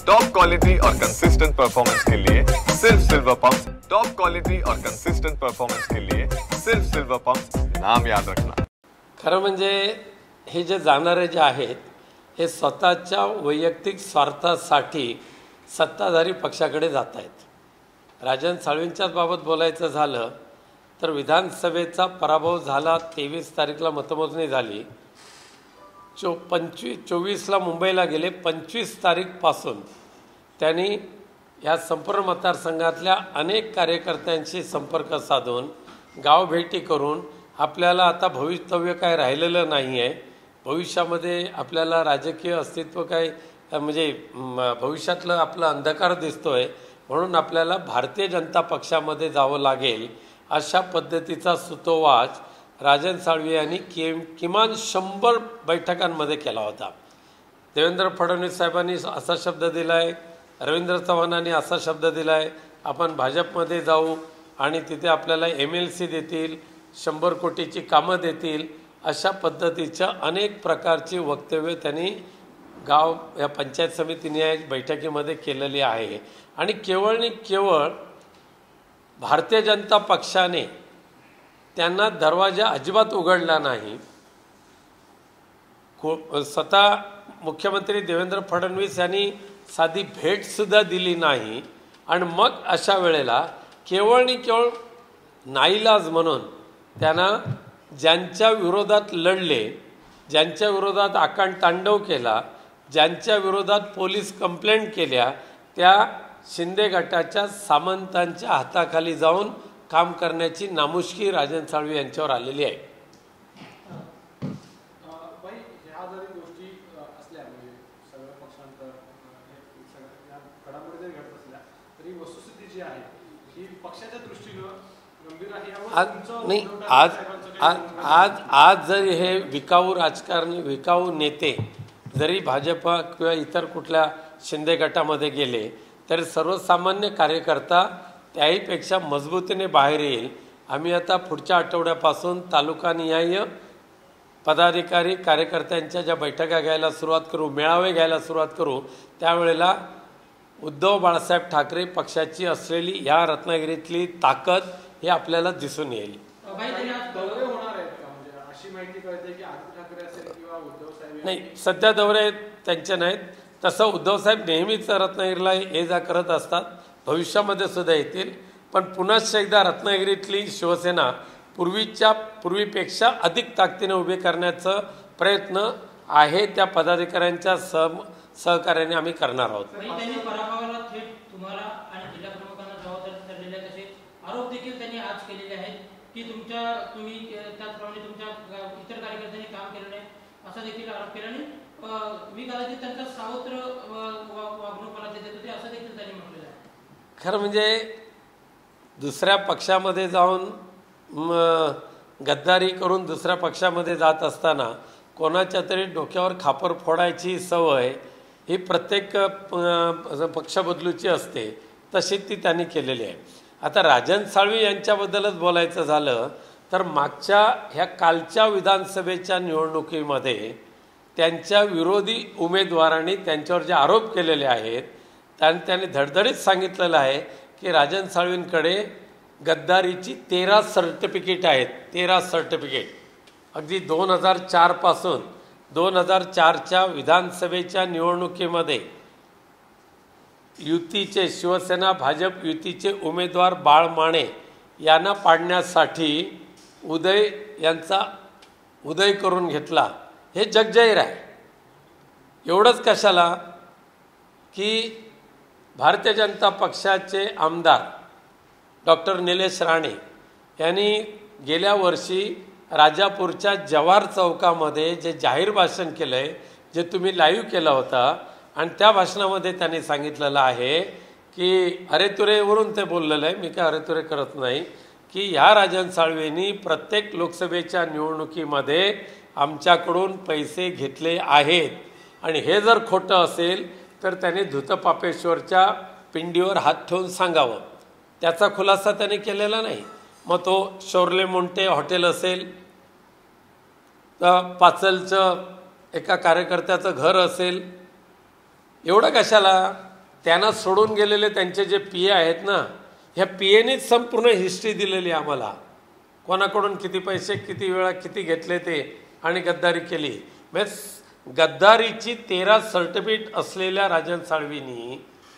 Top quality और consistent performance के लिए सिर्फ सिल्वर पंप्स। टॉप क्वालिटी और कंसिस्टेंट परफॉर्मेंस के लिए सिर्फ सिल्वर पंप्स, नाम याद रखना। खरं म्हणजे हे जे जाणारे जे आहेत हे स्वतःच्या वैयक्तिक स्वार्थासाठी सत्ताधारी पक्षाकडे जात आहेत। राजन साळवींच्याच बाबत बोलायचं झालं तर विधानसभेचा पराभव झाला, 23 तारीखला मतमोजणी झाली, 24ला मुंबईला गेले, 25 तारीखपासून त्यांनी या संपूर्ण मतदारसंघातल्या अनेक कार्यकर्त्यांशी संपर्क साधून गाव भेटी करून आपल्याला आता भवितव्य काय राहिलेलं नाही आहे, भविष्यामध्ये आपल्याला राजकीय अस्तित्व काय म्हणजे भविष्यातलं आपलं अंधकार दिसतोय, म्हणून आपल्याला भारतीय जनता पक्षामध्ये जावं लागेल अशा पद्धतीचा सुतोवाच राजन साळवी यांनी किमान 100 बैठकांमध्ये केला होता। देवेंद्र फडणवीस साहेबांनी असा शब्द दिलाय, रवींद्र चव्हाणांनी असा शब्द दिलाय, आपण भाजपमध्ये जाऊ आणि तिथे आपल्याला MLC देतील, 100 कोटीची कामं देतील, अशा पद्धतीच्या अनेक प्रकारची वक्तव्य त्यांनी गाव या पंचायत समितीने बैठकीमध्ये केलेली आहे। आणि केवळ भारतीय जनता पक्षाने त्यांना दरवाजा अजिबात उघडला नाही। स्वतः मुख्यमंत्री देवेंद्र फडणवीस यांनी साधी भेटसुद्धा दिली नाही। आणि मग अशा वेळेला केवळ नाईलाज म्हणून त्यांना ज्यांच्या विरोधात लढले, ज्यांच्या विरोधात आकांड तांडव केला, ज्यांच्या विरोधात पोलीस कंप्लेंट केल्या, त्या शिंदे गटाच्या सामंतांच्या हाताखाली जाऊन काम करण्याची नामुष्की राजन साळवी यांच्यावर आलेली आहे। आज जरी हे विकाऊ राजकारणी, विकाऊ नेते जरी भाजपा किंवा इतर कुठल्या शिंदे गटामध्ये गेले तरी सर्वसामान्य कार्यकर्ता त्याहीपेक्षा मजबूतीने बाहेर येईल। आम्ही आता पुढच्या आठवड्यापासून तालुकानिहाय पदाधिकारी कार्यकर्त्यांच्या ज्या बैठका घ्यायला सुरुवात करू, मेळावे घ्यायला सुरुवात करू, त्यावेळेला उद्धव बाळासाहेब ठाकरे पक्षाची असलेली या रत्नागिरीतली ताकद हे आपल्याला दिसून येईल। नाही, सध्या दौरे त्यांचे नाहीत, तसं उद्धवसाहेब नेहमीच रत्नागिरीला ये जा करत असतात, भविष्यामध्ये सुद्धा येतील। पण पुन्हा एकदा रत्नागिरीतली शिवसेना पूर्वीपेक्षा अधिक ताकदीने उभी करण्याचा प्रयत्न आहे, त्या पदाधिकाऱ्यांच्या सहकार्याने आम्ही करणार आहोत। आरोप देखील त्यांनी आज केलेले आहेत की तुम्ही त्याचप्रमाणे तुमच्या इतर कार्यकर्त्यांनी काम केलं नाही असा देखील आरोप केला। आणि मी कदाचित त्यांचा सावत्र वागणूक देत होते असं देखील त्यांनी म्हटलेलं आहे। खरं म्हणजे दुसऱ्या पक्षामध्ये जाऊन गद्दारी करून दुसऱ्या पक्षामध्ये जात असताना कोणाच्या तरी डोक्यावर खापर फोडायची सवय ही प्रत्येक पक्ष बदलूची असते, तशी ती त्यांनी केलेली आहे। आता राजन साळवी यांच्याबद्दलच बोलायचं झालं तर मागच्या ह्या कालच्या विधानसभेच्या निवडणुकीमध्ये त्यांच्या विरोधी उमेदवारांनी त्यांच्यावर जे आरोप केलेले आहेत त्यांनी धडधडीत सांगितलेलं आहे की राजन साळवींकडे गद्दारीची 13 सर्टिफिकेट आहेत, 13 सर्टिफिकेट। अगदी 2004 पासून 2004च्या विधानसभेच्या निवडणुकीमध्ये युतीचे, शिवसेना भाजप युतीचे उमेदवार बाळ माने यांना पाडण्यासाठी यांचा उदय करून घेतला, हे जगजाहीर आहे। एवढंच कशाला की भारतीय जनता पक्षाचे आमदार डॉक्टर निलेश राणे यांनी गेल्या वर्षी राजापूरच्या जवाहर चौकामध्ये जे जाहीर भाषण केलं आहे, जे तुम्ही लाईव्ह केलं होतं, आणि त्या भाषणामध्ये त्यांनी सांगितलेलं आहे की अरेतुरेवरून ते बोललेलं आहे, मी काय अरेतुरे करत नाही, की ह्या राजन साळवींनी प्रत्येक लोकसभेच्या निवडणुकीमध्ये आमच्याकडून पैसे घेतले आहेत, आणि हे जर खोटं असेल तर त्यांनी धुतपापेश्वरच्या पिंडीवर हात ठेवून सांगावं। त्याचा खुलासा त्यांनी केलेला नाही। मग तो शोर्ले मोंटे हॉटेल असेल, पाचलचं एका कार्यकर्त्याचं घर असेल, एवढं कशाला त्यांना सोडून गेलेले त्यांचे जे PA आहेत ना, ह्या PAनेच संपूर्ण हिस्ट्री दिलेली आम्हाला, कोणाकडून किती पैसे किती वेळा किती घेतले ते आणि गद्दारी केली. म्हणजे गद्दारीची 13 सर्टिफिकेट असलेल्या राजन साळवींनी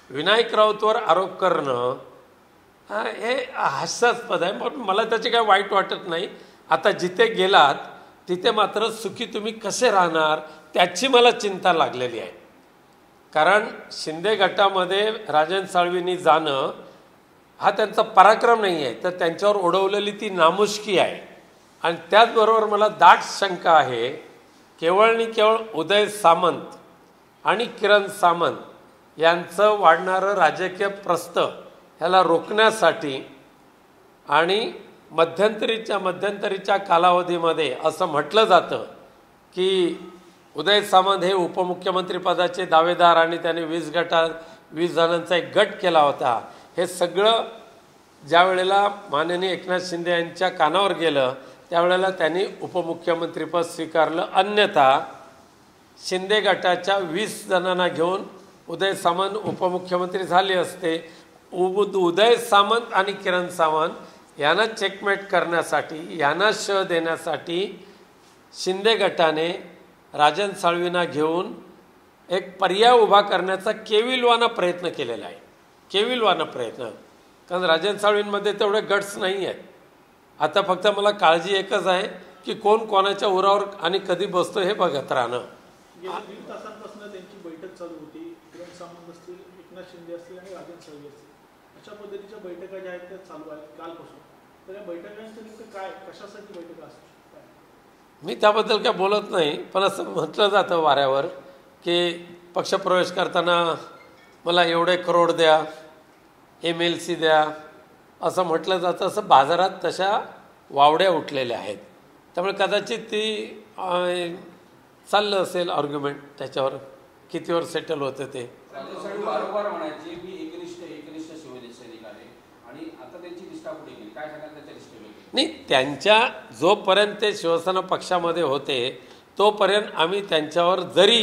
विनायक राऊतवर आरोप करणं हे हास्यास्पद आहे. पण मला त्याचे काय वाईट वाटत नाही. आता जिथे गेलात तिथे मात्र सुखी तुम्ही कसे राहणार त्याची मला चिंता लागलेली आहे. कारण शिंदे गटामध्ये राजन साळवींनी जाणं हा त्यांचा पराक्रम नाही आहे, तर त्यांच्यावर ओढवलेली ती नामुष्की आहे. आणि त्याचबरोबर मला दाट शंका आहे, केवळ उदय सामंत आणि किरण सामंत यांचं वाढणारं राजकीय प्रस्थ ह्याला रोखण्यासाठी आणि मध्यंतरीच्या कालावधीमध्ये असं म्हटलं जातं की उदय सामंत हे उपमुख्यमंत्री पदाचे दावेदार आणि त्याने 20 जणांचा एक गट केला होता. हे सगळं ज्या वेळेला माननीय एकनाथ शिंदे यांच्या कानावर गेलं त्यावेळेला त्यांनी उपमुख्यमंत्रीपद स्वीकारलं. अन्यथा शिंदे गटाच्या 20 जणांना घेऊन उदय सामंत उपमुख्यमंत्री झाले असते. उदय सामंत आणि किरण सामंत यांना चेकमेट करण्यासाठी, यांना शह देण्यासाठी शिंदे गटाने राजन साळवींना घेऊन एक पर्याय उभा करण्याचा केविलवाना प्रयत्न केलेला आहे. केविलवाना प्रयत्न, कारण राजन साळवींमध्ये तेवढे गट्स नाही आहेत. आता फक्त मला काळजी एकच आहे की कोण कोणाच्या उरावर आणि कधी बसतो हे बघत राहणं. गेल्या 1.5 तासांपासून त्यांची बैठक चालू होती. किरण सामंत असतील, एकनाथ शिंदे असतील आणि राजन साळवी असतील, अशा पद्धतीच्या बैठका ज्या आहेत त्या चालू आहेत कालपासून. तर या बैठकांचं नेमकं काय, कशासाठी बैठका असतात? मी त्याबद्दल काय बोलत नाही, पण असं म्हटलं जातं वाऱ्यावर की पक्षप्रवेश करताना मला एवढे करोड द्या, MLC द्या, असं म्हटलं जातं. असं बाजारात तशा वावड्या उठलेल्या आहेत. त्यामुळे कदाचित ती चाललं असेल आर्ग्युमेंट त्याच्यावर, कितीवर सेटल होतं ते. वारंवार म्हणायचे मी एकनिष्ठ शिवसैनिक आहे आणि आता त्यांची निष्ठा कुठे गेली, काय सांगाल त्याच्या निष्ठेवर? नाही, त्यांच्या जोपर्यंत ते शिवसेना पक्षामध्ये होते तोपर्यंत आम्ही त्यांच्यावर, जरी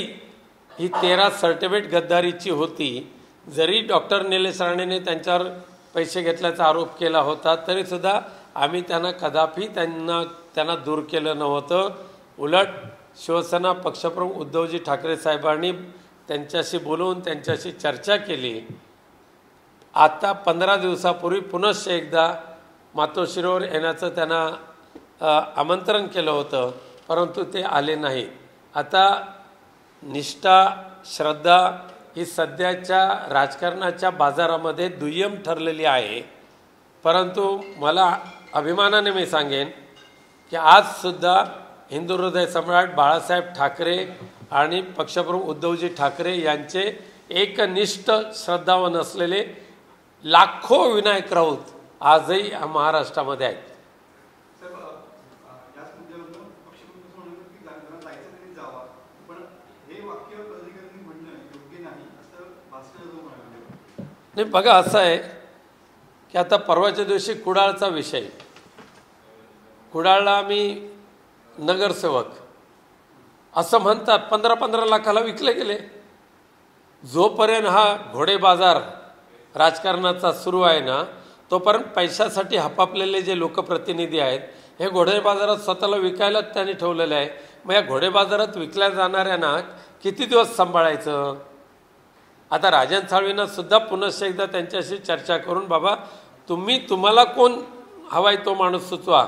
ही 13 सर्टिफिकेट गद्दारीची होती, जरी डॉक्टर निलेश राणेने त्यांच्यावर पैसे घेतल्याचा आरोप केला होता, तरीसुद्धा आम्ही त्यांना कदापि त्यांना दूर केलं नव्हतं. उलट शिवसेना पक्षप्रमुख उद्धवजी ठाकरे साहेबांनी त्यांच्याशी बोलवून त्यांच्याशी चर्चा केली. आता 15 दिवसापूर्वी पुनश्च एकदा मातोश्रीवर येण्याचं त्यांना आमंत्रण केलं होतं, परंतु ते आले नाही. आता निष्ठा, श्रद्धा ही सध्याच्या राजकारणाच्या बाजारामध्ये दुय्यम ठरलेली आहे. परंतु मला अभिमानाने मी सांगेन की आजसुद्धा हिंदू हृदय सम्राट बाळासाहेब ठाकरे आणि पक्षप्रमुख उद्धवजी ठाकरे यांचे एकनिष्ठ श्रद्धावान असलेले लाखो विनायक राऊत आजही महाराष्ट्रामध्ये आहेत. नाही, बघा असं आहे की आता परवाच्या दिवशी कुडाळचा विषय, कुडाळला आम्ही नगरसेवक असं म्हणतात 15-15 लाखाला विकले गेले. जोपर्यंत हा घोडे बाजार राजकारणाचा सुरू आहे ना, तोपर्यंत पैशासाठी हपापलेले जे लोकप्रतिनिधी आहेत हे घोडे बाजारात स्वतःला विकायला त्यांनी ठेवलेलं आहे. मग या घोडे बाजारात विकल्या जाणाऱ्यांना किती दिवस सांभाळायचं? आता राजन साळवींना सुद्धा पुनश्च एकदा त्यांच्याशी चर्चा करून, बाबा तुम्हाला कोण हवाय तो माणूस सुचवा,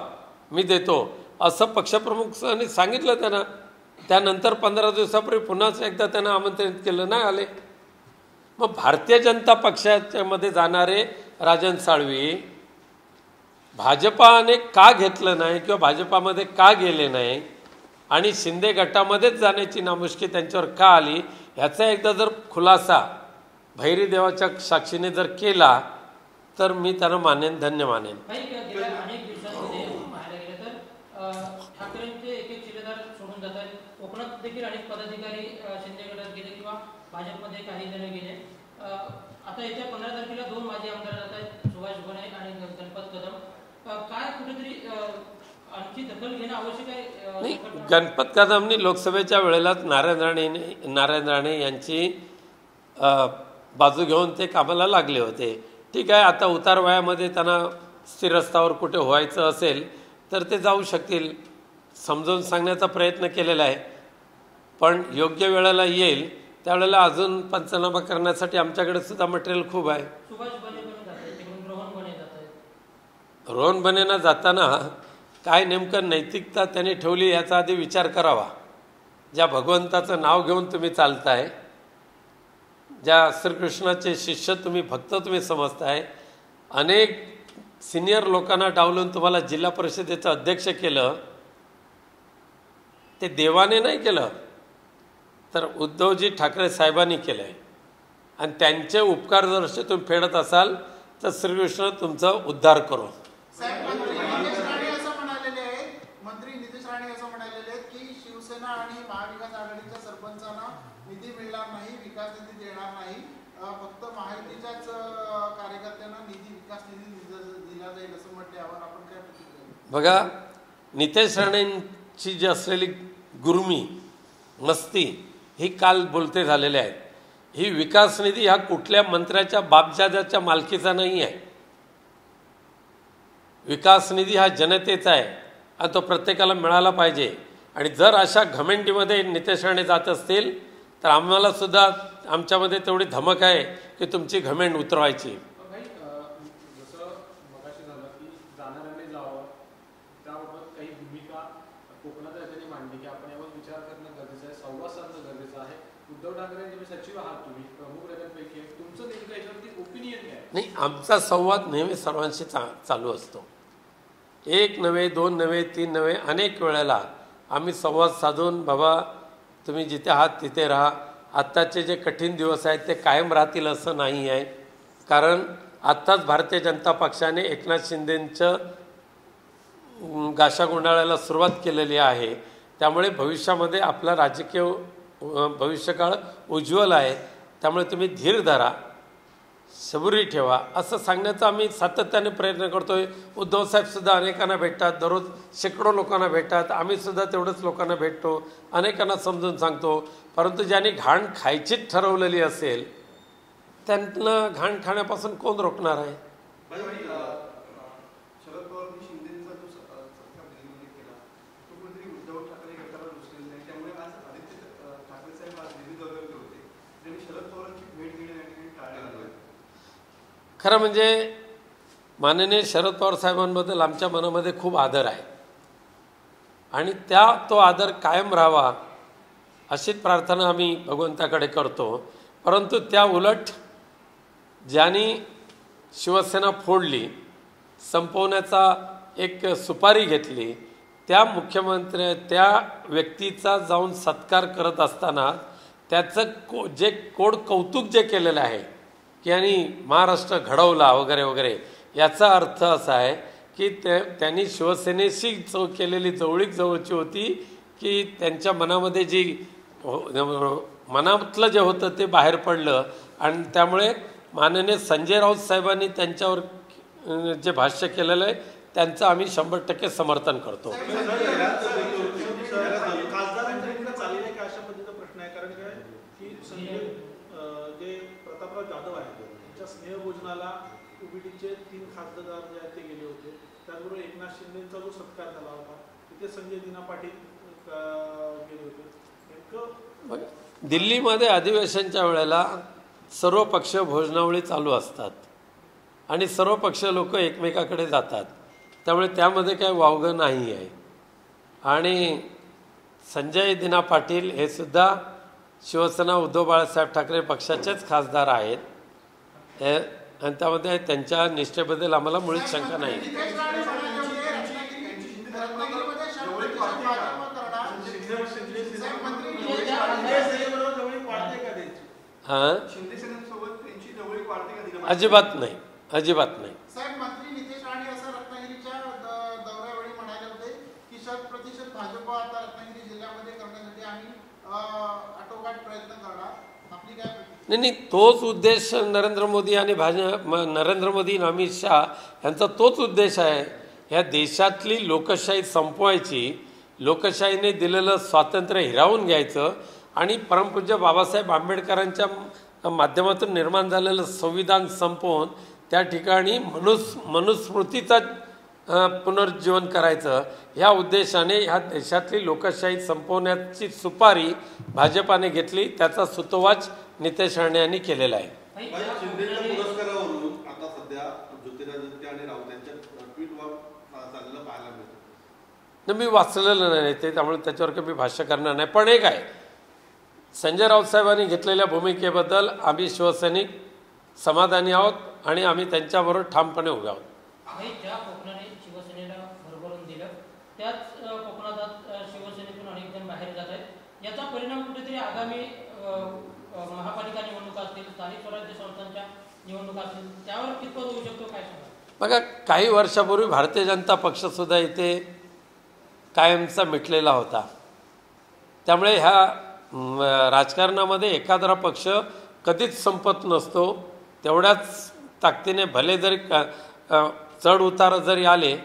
मी देतो, असं पक्षप्रमुखांनी सांगितलं त्यांना. त्यानंतर 15 दिवसापूर्वी पुन्हाच एकदा त्यांना आमंत्रित केलं, नाही आले. मग भारतीय जनता पक्षामध्ये जाणारे राजन साळवी भाजपाने का घेतलं नाही किंवा भाजपामध्ये का गेले नाही आणि शिंदे गटामध्येच जाण्याची नामुष्की त्यांच्यावर का आली, ह्याचा एकदा जर खुलासा भैरी देवाच्या साक्षीने जर केला तर मी त्यांना मानेन, धन्य मानेन. गेल्या अनेक दिवसांमध्ये पाहायला गेलं तर ठाकरेंचे एक शिलेदार सोडून जातात. कोकणात देखील अनेक पदाधिकारी शिंदे गटात गेले किंवा भाजपमध्ये काही जण गेले. आता येत्या 15 तारखेला 2 माजी आमदार जात आहेत, सुभाष घोणे आणि गणपत कदम. काय कुठेतरी आणखी दखल घेणं आवश्यक आहे? नाही, गणपत कदमनी लोकसभेच्या वेळेलाच नारायण राणे यांची बाजू घेऊन ते कामाला लागले होते. ठीक आहे, आता उतार वयामध्ये त्यांना स्थिरस्थावर कुठे व्हायचं असेल तर ते जाऊ शकतील, समजावून सांगण्याचा प्रयत्न केलेला आहे. पण योग्य वेळेला येईल त्यावेळेला अजून पंचनामा करण्यासाठी आमच्याकडे सुद्धा मटेरियल खूप आहे. सुभाष बने पण जात आहे, तिकडून रोहन बने जात आहे. रोहन बनेना जाताना काय नेमकं नैतिकता त्यांनी ठेवली याचा आधी विचार करावा. ज्या भगवंताचं नाव घेऊन तुम्ही चालताय, ज्या श्रीकृष्णाचे शिष्य तुम्ही भक्त तुम्ही समजताय, अनेक सिनियर लोकांना डावलून तुम्हाला जिल्हा परिषदेचं अध्यक्ष केलं, ते देवाने नाही केलं तर उद्धवजी ठाकरे साहेबांनी केलं आहे. आणि त्यांचे उपकार जर असे तुम्ही फेडत असाल तर श्रीकृष्ण तुमचा उद्धार करो. मंत्री नितेश राणे असं म्हणालेले आहेत की शिवसेना आणि महाविकास आघाडीच्या सरपंचांना निधी मिळणार नाही, विकास निधी देणार नाही, फक्त महायुतीच्याच कार्यकर्त्यांना विकास निधी दिला जाईल असं म्हटल्यावर आपण काय प्रतिक्रिया? बघा, नितेश राणेंची जी असलेली गुरमी मस्ती ही काल बोलते झालेले आहेत. ही विकास निधी हा कुठल्या मंत्र्याच्या बापजाद्याच्या मालकीचा नाही आहे. विकास निधी हा जनतेचा आहे आणि तो प्रत्येकाला मिळाला पाहिजे. आणि जर अशा घमेंडीमध्ये नितेश राणे जात असतील तर आम्हाला सुद्धा आमच्यामध्ये तेवढी धमक आहे की तुमची घमेंड उतरवायची. जसं मगाशी झालं की जाणाऱ्याने जावं, त्याबाबत काही भूमिका कोकणात त्यांनी मांडली की आपण यावर विचार करणं गरजेचं आहे, संवाद साधणं गरजेचं आहे. उद्धव ठाकरे तुम्ही सचिव आहात, तुम्ही प्रमुख नेत्यांपैकी तुमचं नेमकं याच्यावरती ओपिनियन काय? नाही, आमचा संवाद नेहमी सर्वांशी चालू असतो. एक नव्हे, दोन नव्हे, तीन नव्हे, अनेक वेळेला आम्ही संवाद साधून बाबा तुम्ही जिथे आहात तिथे राहा. आत्ताचे जे कठीण दिवस आहेत ते कायम राहतील असं नाही आहे. कारण आत्ताच भारतीय जनता पक्षाने एकनाथ शिंदेंचं गाशा गुंडाळायला सुरुवात केलेली आहे. त्यामुळे भविष्यामध्ये आपला राजकीय भविष्यकाळ उज्ज्वल आहे. त्यामुळे तुम्ही धीर धरा, सबुरी ठेवा असं सांगण्याचा आम्ही सातत्याने प्रयत्न करतो आहे. उद्धवसाहेबसुद्धा अनेकांना भेटतात, दररोज शेकडो लोकांना भेटतात. आम्हीसुद्धा तेवढंच लोकांना भेटतो, अनेकांना समजून सांगतो. परंतु ज्यांनी घाण खायचीच ठरवलेली असेल त्यांना घाण खाण्यापासून कोण रोखणार आहे? शरद पवारांनी शिंदेचा जो सत्कार दिल्लीमध्ये केला तो कुठेतरी उद्धव ठाकरे गटाला रुचलेला नाही. त्यामुळे आज आदित्य ठाकरे साहेब आज दिल्ली दौऱ्यावर होते, त्यांनी शरद पवारांची भेट घेण्यासाठी टाळले. खरं म्हणजे माननीय शरद पवार साहेबांबद्दल आमच्या मनामध्ये खूप आदर आहे आणि तो आदर कायम राहावा अशीच प्रार्थना आम्ही भगवंताकडे करतो. परंतु त्या उलट ज्यांनी शिवसेना फोडली, संपवण्याचा एक सुपारी घेतली, त्या त्या व्यक्तीचा जाऊन सत्कार करत असताना त्याचं जे कौतुक जे केलेलं आहे की यांनी महाराष्ट्र घडवला वगैरे वगैरे, याचा अर्थ असा आहे की त्यांनी शिवसेनेशी केलेली जवळीक जवळची होती की त्यांच्या मनामध्ये जी मनातलं जे होतं ते बाहेर पडलं. आणि त्यामुळे माननीय संजय राऊत साहेबांनी त्यांच्यावर जे भाष्य केलेलं आहे त्यांचं आम्ही 100% समर्थन करतो. जाधव आहेत त्यांच्या स्नेहभोजनाला उबीटीचे 3 खासदार जे आहेत ते गेले होते. त्याचबरोबर एकनाथ शिंदेचा जो सत्कार झाला होता तिथे संजय दिना पाटील गेले होते. नेमकं दिल्लीमध्ये अधिवेशनच्या वेळेला सर्व पक्ष भोजनावळी चालू असतात आणि सर्व पक्ष लोक एकमेकाकडे जातात. त्यामुळे त्यामध्ये काही वावगं नाही आहे. आणि संजय दिना पाटील हे सुद्धा शिवसेना उद्धव बाळासाहेब ठाकरे पक्षाचेच खासदार आहेत आणि त्यामध्ये त्यांच्या निष्ठेबद्दल आम्हाला मुळीच शंका नाही. हां, अजिबात नाही, अजिबात नाही. साहेब, मंत्री नितेश राणे असं रत्नागिरीच्या दौऱ्यावेळी म्हणाले होते की 100% भाजप आता रत्नागिरी जिल्ह्यामध्ये करण्यासाठी आम्ही आटोकाट प्रयत्न करणार. आपली काय? नाही, तोच उद्देश नरेंद्र मोदी आणि नरेंद्र मोदी आणि अमित शहा यांचा तोच उद्देश आहे. ह्या देशातली लोकशाही संपवायची, लोकशाहीने दिलेलं स्वातंत्र्य हिरावून घ्यायचं आणि परमपूज्य बाबासाहेब आंबेडकरांच्या माध्यमातून निर्माण झालेलं संविधान संपवून त्या ठिकाणी मनुस्मृतीचा पुनर्जीवन करायचं ह्या उद्देशाने ह्या देशातली लोकशाही संपवण्याची सुपारी भाजपाने घेतली. त्याचा सुतोवाच नितेश राणे यांनी केलेला आहे. शिंदेच्या पुरस्कारावरून आता सध्या ज्योतिरादित्य आणि राऊत यांच्या ट्विटवर चाललेलं पाहायला मिळतं. मी वाचलेलं नाही ते, त्यामुळे त्याच्यावर काही भाष्य करणार नाही. पण एक आहे, संजय राऊत साहेबांनी घेतलेल्या भूमिकेबद्दल आम्ही शिवसैनिक समाधानी आहोत आणि आम्ही त्यांच्याबरोबर ठामपणे उभे आहोत. ज्या कोकणाने शिवसेनेला भरभरून दिलं त्याच कोकणात शिवसेनेतून अनेक जण बाहेर जात आहेत. याचा परिणाम कुठेतरी आगामी महापालिका निवडणुका असतील, स्थानिक स्वराज्य संस्थांच्या निवडणुका असतील, त्यावर कितपत होऊ शकतो काय सांगा? बघा, काही वर्षापूर्वी भारतीय जनता पक्षसुद्धा इथे कायमचा मिटलेला होता. त्यामुळे ह्या राजकारणामध्ये एखादा पक्ष कधीच संपत नसतो. तेवढ्याच ताकदीने भले जरी चढ उतार जरी आले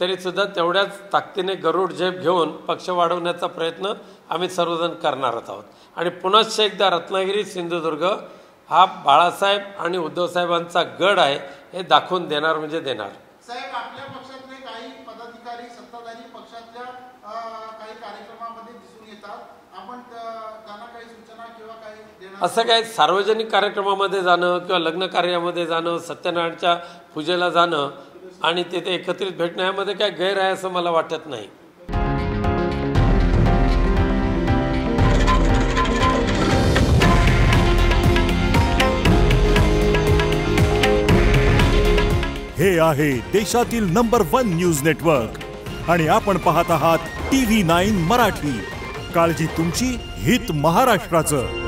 तरीसुद्धा तेवढ्याच ताकदीने गरुड झेप घेऊन पक्ष वाढवण्याचा प्रयत्न आम्ही सर्वजण करणारच आहोत. आणि पुनश्च एकदा रत्नागिरी सिंधुदुर्ग हा बाळासाहेब आणि उद्धवसाहेबांचा गड आहे हे दाखवून देणार म्हणजे देणार. साहेब, आपल्या पक्षातले काही पदाधिकारी सत्ताधारी पक्षातल्या काही कार्यक्रमामध्ये दिसून येतात. आपण त्यांना काही सूचना किंवा काही देणार? असं काय सार्वजनिक कार्यक्रमामध्ये जाणं किंवा लग्न कार्यामध्ये जाणं, सत्यनारायणच्या पूजेला जाणं आणि तिथे एकत्रित भेटणं यामध्ये काय गैर आहे असं मला वाटत नाही. हे आहे देशातील नंबर 1 न्यूज नेटवर्क आणि आपण पाहत आहात TV9 मराठी. काळजी तुमची, हित महाराष्ट्राचं.